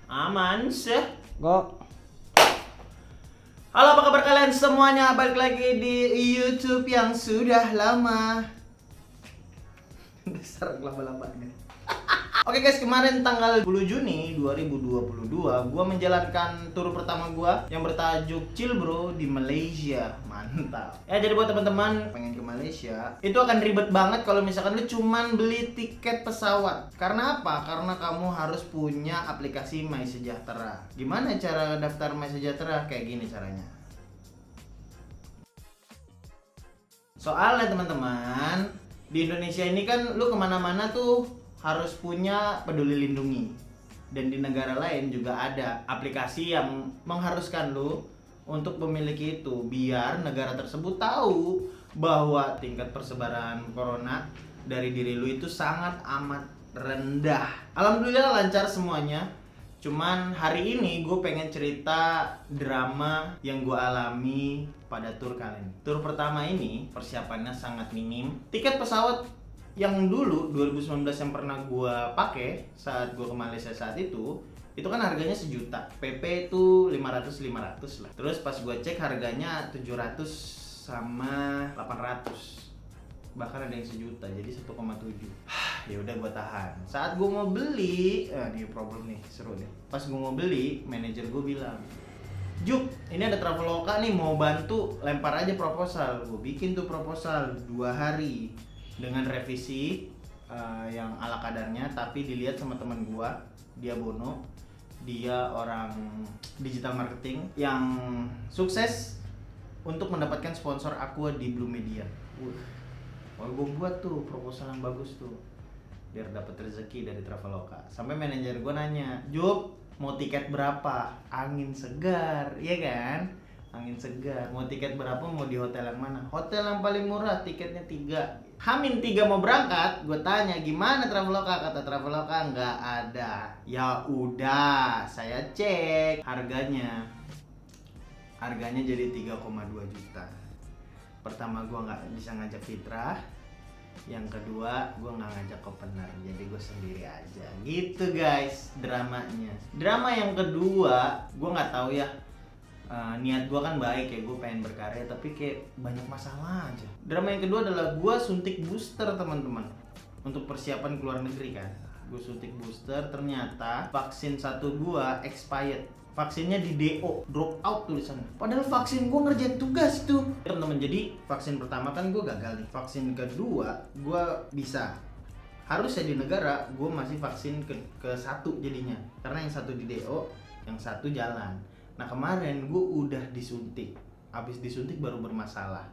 Aman sih. Go. Halo, apa kabar kalian semuanya? Balik lagi di YouTube yang sudah lama. Dasar lama-lamanya. Oke guys, kemarin tanggal 10 Juni 2022 gua menjalankan tur pertama gua yang bertajuk Chill Bro di Malaysia. Mantap. Ya, jadi buat teman-teman pengen ke Malaysia, itu akan ribet banget kalau misalkan lu cuman beli tiket pesawat. Karena apa? Karena kamu harus punya aplikasi My Sejahtera. Gimana cara daftar My Sejahtera? Kayak gini caranya. Soalnya teman-teman, di Indonesia ini kan lu kemana-mana tuh harus punya Peduli Lindungi. Dan di negara lain juga ada aplikasi yang mengharuskan lu untuk memiliki itu, biar negara tersebut tahu bahwa tingkat persebaran corona dari diri lu itu sangat amat rendah. Alhamdulillah lancar semuanya. Cuman hari ini gue pengen cerita drama yang gue alami pada tur kali ini. Tur pertama ini persiapannya sangat minim. Tiket pesawat yang dulu 2019 yang pernah gue pakai saat gue ke Malaysia saat itu kan harganya 1 juta. PP itu 500 lah. Terus pas gue cek harganya 700 sama 800. Bahkan ada yang 1 juta, jadi 1,7. Ya udah gue tahan. Saat gue mau beli, ini problem nih, seru nih. Pas gue mau beli, manajer gue bilang, "Juk, ini ada Traveloka nih, mau bantu, lempar aja proposal." Gue bikin tuh proposal 2 hari dengan revisi yang ala kadarnya, tapi dilihat sama teman gue, dia Bono, dia orang digital marketing yang sukses untuk mendapatkan sponsor Aqua di Blue Media. Kalau gue buat tuh proposal yang bagus tuh biar dapat rezeki dari Traveloka. Sampai manajer gue nanya, "Juk, mau tiket berapa?" Angin segar, iya kan? Angin segar. Mau tiket berapa? Mau di hotel yang mana? Hotel yang paling murah, tiketnya 3. H-3 mau berangkat, gue tanya, "Gimana Traveloka?" Kata Traveloka, "Nggak ada." Ya udah, saya cek harganya. Harganya jadi 3,2 juta. Pertama gue nggak bisa ngajak Fitra, yang kedua gue nggak ngajak opener, jadi gue sendiri aja gitu guys. Drama yang kedua, gue nggak tahu ya, niat gue kan baik ya, gue pengen berkarya, tapi kayak banyak masalah aja. Drama yang kedua adalah gue suntik booster teman-teman untuk persiapan keluar negeri kan. Gue suntik booster, ternyata vaksin 1 gue expired. Vaksinnya di DO, drop out tulisannya. Padahal vaksin gue ngerjain tugas tuh teman-teman. Jadi vaksin pertama kan gue gagal nih. Vaksin kedua gue bisa. Harusnya di negara gue masih vaksin ke 1 jadinya. Karena yang 1 di DO, yang 1 jalan. Nah kemarin gue udah disuntik. Habis disuntik baru bermasalah.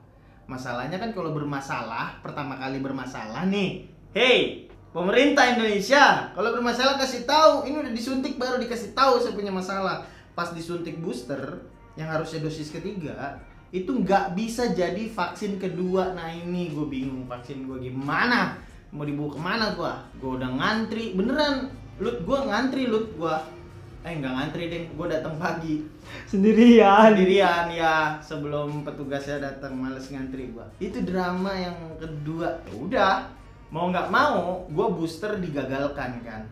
Masalahnya kan kalau bermasalah, pertama kali bermasalah nih, hey pemerintah Indonesia, kalau bermasalah kasih tahu. Ini udah disuntik baru dikasih tahu saya punya masalah. Pas disuntik booster yang harusnya dosis ketiga itu nggak bisa jadi vaksin kedua. Nah ini gue bingung, vaksin gue gimana, mau dibawa kemana gue udah ngantri beneran lut, gue ngantri lut, gue nggak ngantri deh, gue datang pagi sendirian ya, sebelum petugasnya datang, males ngantri gue. Itu drama yang kedua. Ya udah, mau nggak mau gue booster digagalkan kan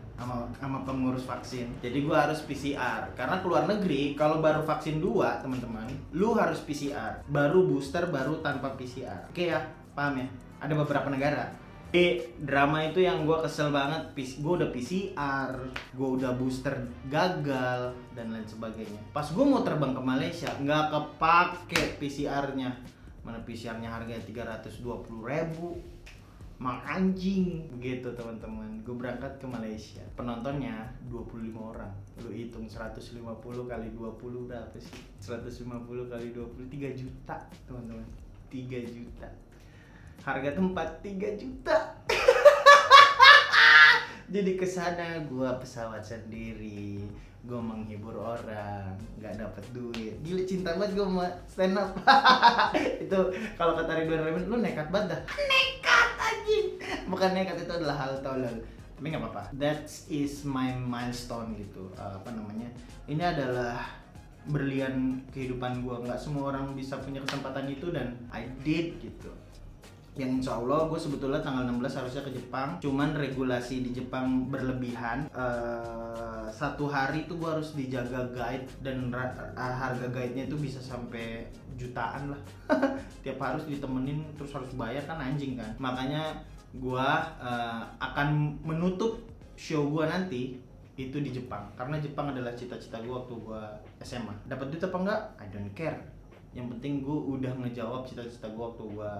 sama pengurus vaksin. Jadi gue harus PCR karena keluar negeri kalau baru vaksin 2 teman-teman, lu harus PCR, baru booster, baru tanpa PCR. Oke ya, paham ya? Ada beberapa negara. Drama itu yang gue kesel banget. Gue udah PCR, gue udah booster gagal dan lain sebagainya. Pas gue mau terbang ke Malaysia nggak kepake PCR-nya. Mana PCR-nya harganya 320.000. Anjing gitu teman-teman. Gue berangkat ke Malaysia, penontonnya 25 orang. Lu hitung 150 kali 20 berapa sih? 150 kali 20, 3 juta teman-teman. 3 juta. Harga tempat 3 juta. Jadi kesana gue pesawat sendiri, gue menghibur orang, nggak dapet duit. Gila, cinta banget gue sama stand up. Itu kalau kata Ridwan Ramil, lu nekat banget dah. Nekat anjing. Bukan nekat, itu adalah hal tolol. Tapi nggak apa-apa. That is my milestone gitu. Ini adalah berlian kehidupan gue. Nggak semua orang bisa punya kesempatan itu dan I did gitu. Yang insya Allah gue sebetulnya tanggal 16 harusnya ke Jepang, cuman regulasi di Jepang berlebihan. satu hari tuh gue harus dijaga guide, dan harga guide-nya itu bisa sampai jutaan lah. Tiap harus ditemenin terus harus bayar, kan anjing kan. Makanya gue akan menutup show gue nanti itu di Jepang, karena Jepang adalah cita-cita gue waktu gue SMA. Dapat duit apa enggak, I don't care. Yang penting gue udah ngejawab cita-cita gue waktu gue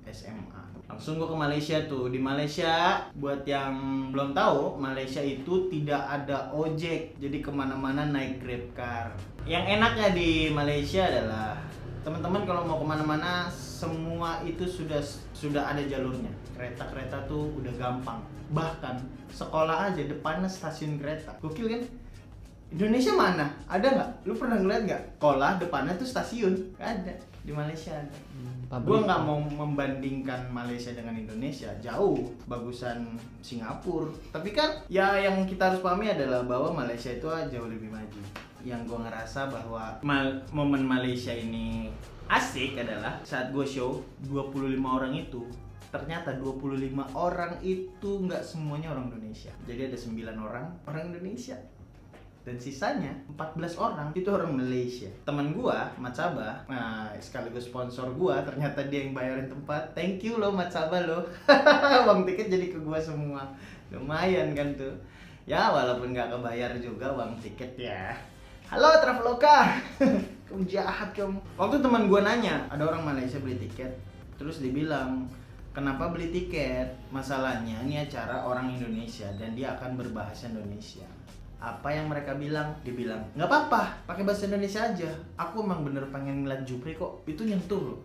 SMA. Langsung gue ke Malaysia tuh. Di Malaysia, buat yang belum tahu, Malaysia itu tidak ada ojek, jadi kemana-mana naik Grab car. Yang enaknya di Malaysia adalah teman-teman kalau mau kemana-mana semua itu sudah ada jalurnya. Kereta-kereta tuh udah gampang. Bahkan sekolah aja depannya stasiun kereta. Gokil kan? Indonesia mana? Ada nggak? Lu pernah ngeliat nggak? Sekolah depannya tuh stasiun? Nggak ada. Di Malaysia ada. Gue nggak mau membandingkan Malaysia dengan Indonesia, jauh bagusan Singapura. Tapi kan ya yang kita harus pahami adalah bahwa Malaysia itu jauh lebih maju. Yang gue ngerasa bahwa momen Malaysia ini asik adalah saat gue show 25 orang itu, ternyata 25 orang itu nggak semuanya orang Indonesia. Jadi ada 9 orang Indonesia, dan sisanya 14 orang itu orang Malaysia. Teman gua, Mat Sabah, sekaligus sponsor gua, ternyata dia yang bayarin tempat. Thank you lo Mat Sabah lo. Uang tiket jadi ke gua semua. Lumayan kan tuh. Ya walaupun nggak kebayar juga uang tiket ya. Halo Traveloka. Kamu jahat kamu. Waktu teman gua nanya, ada orang Malaysia beli tiket, terus dibilang, kenapa beli tiket? Masalahnya ini acara orang Indonesia dan dia akan berbahasa Indonesia. Apa yang mereka bilang? Dibilang, nggak apa-apa, pakai bahasa Indonesia aja. Aku emang bener pengen ngeliat Jupri kok. Itu nyentuh loh.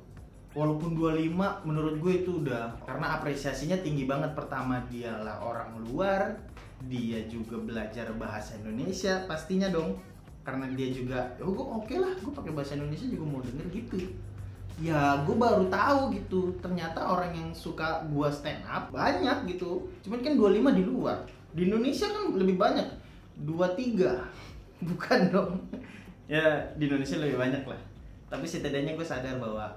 Walaupun 25, menurut gue itu udah, karena apresiasinya tinggi banget. Pertama, dialah orang luar, dia juga belajar bahasa Indonesia, pastinya dong. Karena dia juga, gue oke lah, gue pakai bahasa Indonesia juga mau denger gitu. Ya gue baru tahu gitu, ternyata orang yang suka gua stand up banyak gitu. Cuman kan 25 di luar. Di Indonesia kan lebih banyak, 23. Bukan dong. Ya di Indonesia lebih banyak lah. Tapi setidaknya gue sadar bahwa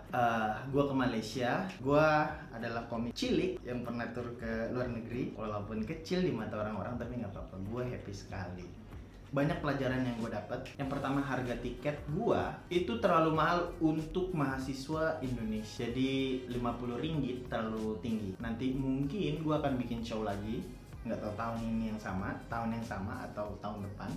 gue ke Malaysia, gue adalah komik cilik yang pernah tur ke luar negeri. Walaupun kecil di mata orang-orang, tapi nggak apa-apa, gue happy sekali. Banyak pelajaran yang gue dapat. Yang pertama, harga tiket gue itu terlalu mahal untuk mahasiswa Indonesia. Jadi 50 ringgit terlalu tinggi. Nanti mungkin gue akan bikin show lagi, nggak tahu tahun ini tahun yang sama atau tahun depan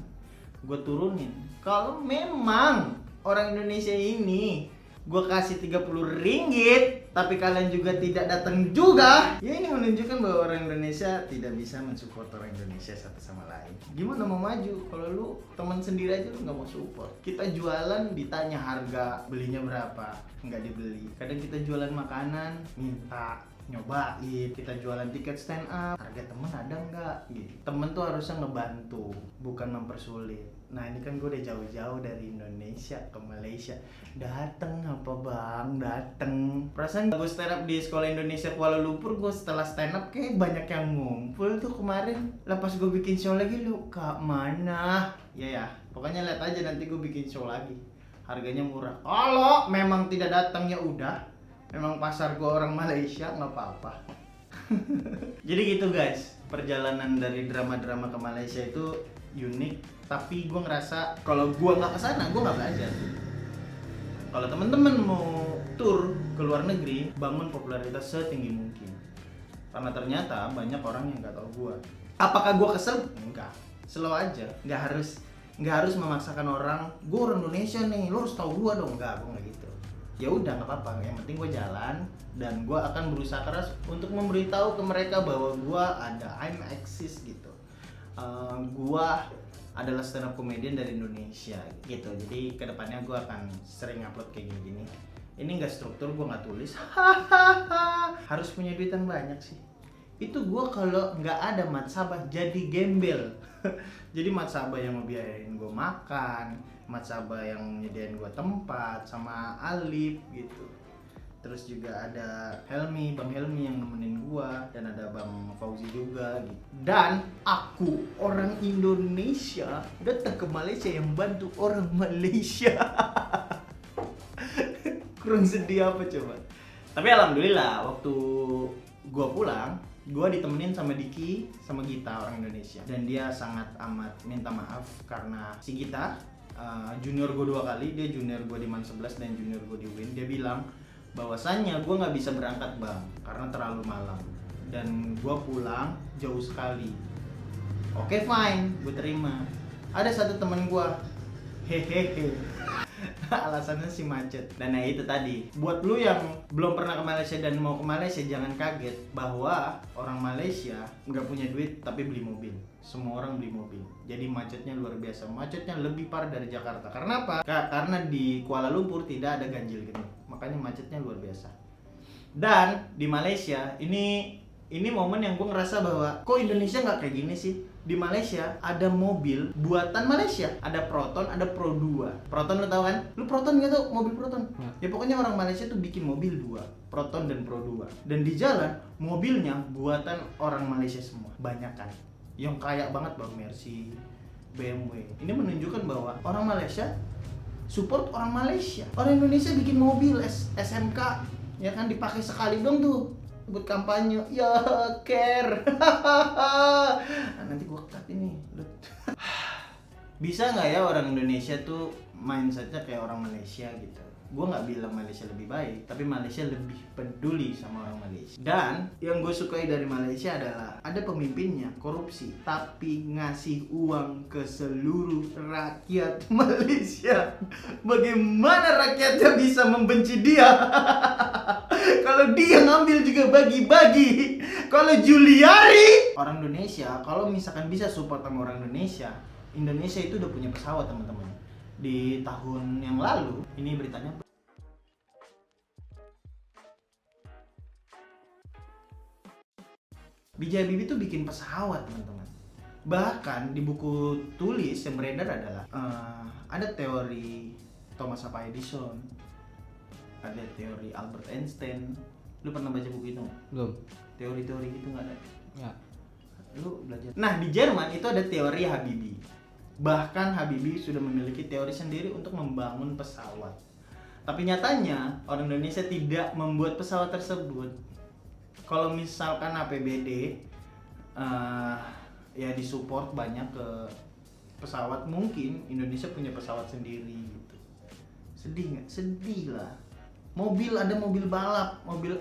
gue turunin. Kalau memang orang Indonesia ini gue kasih 30 ringgit tapi kalian juga tidak datang juga, ya ini menunjukkan bahwa orang Indonesia tidak bisa mensupport orang Indonesia satu sama lain. Gimana mau maju kalau lu teman sendiri aja lu nggak mau support? Kita jualan ditanya harga belinya berapa, nggak dibeli. Kadang kita jualan makanan minta nyobain, kita jualan tiket stand up, harga temen ada nggak gitu. Temen tuh harusnya ngebantu, bukan mempersulit. Nah ini kan gue udah jauh-jauh dari Indonesia ke Malaysia, dateng apa bang, dateng. Perasaan gue stand up di sekolah Indonesia Kuala Lumpur, gue setelah stand up kayak banyak yang ngumpul tuh kemarin. Lah pas gue bikin show lagi, lu kak mana? Ya pokoknya lihat aja nanti gue bikin show lagi, harganya murah. Kalau memang tidak datang ya udah, memang pasar gua orang Malaysia, nggak apa-apa. Jadi gitu guys, perjalanan dari drama-drama ke Malaysia itu unik. Tapi gua ngerasa kalau gua nggak kesana, gua nggak belajar. Kalau temen-temen mau tur ke luar negeri, bangun popularitas setinggi mungkin. Karena ternyata banyak orang yang nggak tahu gua. Apakah gua kesel? Enggak. Slow aja. Nggak harus memaksakan orang. Gua orang Indonesia nih, lo harus tahu gua dong. Enggak, gua nggak gitu. Ya udah nggak apa-apa, yang penting gue jalan dan gue akan berusaha keras untuk memberitahu ke mereka bahwa gue ada, I'm exist gitu. Gue adalah stand up comedian dari Indonesia gitu. Jadi kedepannya gue akan sering upload kayak gini. Ini nggak struktur, gue nggak tulis. Harus punya duit yang banyak sih. Itu gue kalau nggak ada Mat Sabah jadi gembel. Jadi Mat Sabah yang ngebiayain gue makan, Mat Sabah yang nyediain gue tempat, sama Alif gitu. Terus juga ada Helmi, Bang Helmi yang nemenin gue, dan ada Bang Fauzi juga gitu. Dan aku orang Indonesia datang ke Malaysia yang bantu orang Malaysia. Kurang sedih apa coba? Tapi alhamdulillah waktu gue pulang Gue ditemenin sama Diki, sama Gita, orang Indonesia. Dan dia sangat amat minta maaf karena si Gita junior gue 2 kali. Dia junior gue di Man 11 dan junior gue di Win. Dia bilang bahwasannya gue nggak bisa berangkat bang karena terlalu malam dan gue pulang jauh sekali. Oke fine, gue terima. Ada satu teman gue, hehehe, alasannya si macet. Dan itu tadi, buat lu yang belum pernah ke Malaysia dan mau ke Malaysia, jangan kaget bahwa orang Malaysia nggak punya duit tapi beli mobil. Semua orang beli mobil. Jadi macetnya luar biasa. Macetnya lebih parah dari Jakarta. Karena apa? Karena di Kuala Lumpur tidak ada ganjil genap. Makanya macetnya luar biasa. Dan di Malaysia ini momen yang gue ngerasa bahwa kok Indonesia nggak kayak gini sih. Di Malaysia ada mobil buatan Malaysia, ada Proton, ada Pro 2. Proton lo tau kan? Lu Proton nggak tau mobil Proton? Ya pokoknya orang Malaysia tuh bikin mobil 2, Proton dan Pro 2. Dan di jalan mobilnya buatan orang Malaysia semua, banyak kan. Yang kaya banget bang, Mercy, BMW. Ini menunjukkan bahwa orang Malaysia support orang Malaysia. Orang Indonesia bikin mobil SMK, ya kan, dipakai sekali dong tuh buat kampanye. Ya care. Nah, nanti gua cut ini. Bisa nggak ya orang Indonesia tuh mindsetnya kayak orang Malaysia gitu? Gue nggak bilang Malaysia lebih baik, tapi Malaysia lebih peduli sama orang Malaysia. Dan yang gue sukai dari Malaysia adalah ada pemimpinnya korupsi, tapi ngasih uang ke seluruh rakyat Malaysia. Bagaimana rakyatnya bisa membenci dia? Kalau dia ngambil juga bagi-bagi. Kalau Juliari, orang Indonesia, kalau misalkan bisa support sama orang Indonesia, Indonesia itu udah punya pesawat teman-teman. Di tahun yang lalu, ini beritanya, B.J. Habibie tuh bikin pesawat teman-teman. Bahkan di buku tulis yang beredar adalah ada teori Thomas Alva Edison, ada teori Albert Einstein. Lu pernah baca buku itu nggak? Belum. Teori-teori gitu nggak ada? Nggak. Lu belajar. Nah di Jerman itu ada teori Habibie. Bahkan Habibie sudah memiliki teori sendiri untuk membangun pesawat. Tapi nyatanya orang Indonesia tidak membuat pesawat tersebut. Kalau misalkan APBD ya disupport banyak ke pesawat, mungkin Indonesia punya pesawat sendiri gitu. Sedih nggak? Sedih lah. Mobil, ada mobil balap, mobil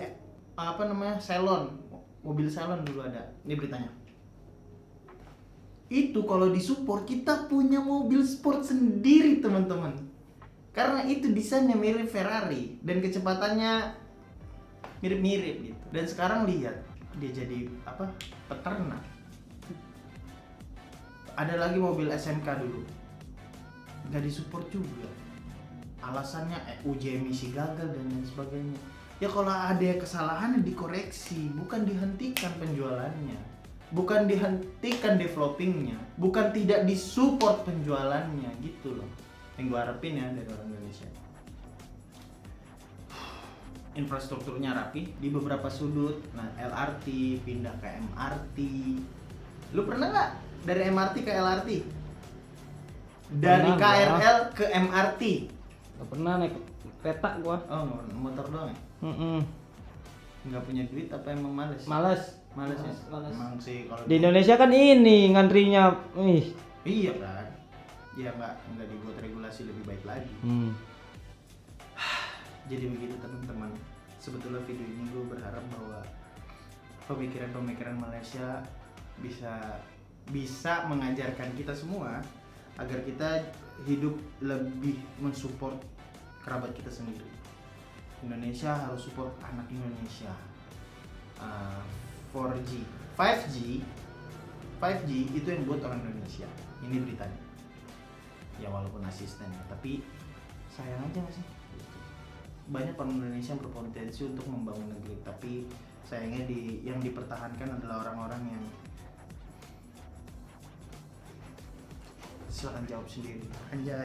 Selon, mobil Selon dulu ada. Ini beritanya. Itu kalau disupport kita punya mobil sport sendiri teman-teman. Karena itu desainnya mirip Ferrari dan kecepatannya mirip-mirip gitu. Dan sekarang lihat dia jadi peternak. Ada lagi mobil SMK dulu, nggak disupport juga. Alasannya uji emisi gagal dan lain sebagainya. Ya kalau ada kesalahan dikoreksi, bukan dihentikan penjualannya. Bukan dihentikan developingnya, bukan tidak disupport penjualannya gitu loh. Yang gue harapin ya dari orang Indonesia. Infrastrukturnya rapi di beberapa sudut. Nah LRT pindah ke MRT. Lu pernah nggak dari MRT ke LRT? Dari Pernah, KRL ke MRT? Nggak pernah naik kereta gua. Oh motor doang ya? Nggak punya duit apa emang males? Males ya? Males. Emang sih kalau Di Indonesia kan ini ngantrinya, iya kan? Ya nggak dibuat regulasi lebih baik lagi. Jadi begitu teman-teman. Sebetulnya video ini gue berharap bahwa pemikiran-pemikiran Malaysia bisa mengajarkan kita semua agar kita hidup lebih mensupport kerabat kita sendiri. Indonesia harus support anak Indonesia. 4G, 5G itu yang buat orang Indonesia. Ini beritanya. Ya walaupun asisten, tapi sayang aja nggak sih? Banyak orang Indonesia yang berpotensi untuk membangun negeri, tapi sayangnya yang dipertahankan adalah orang-orang yang silakan jawab sendiri. Anjay.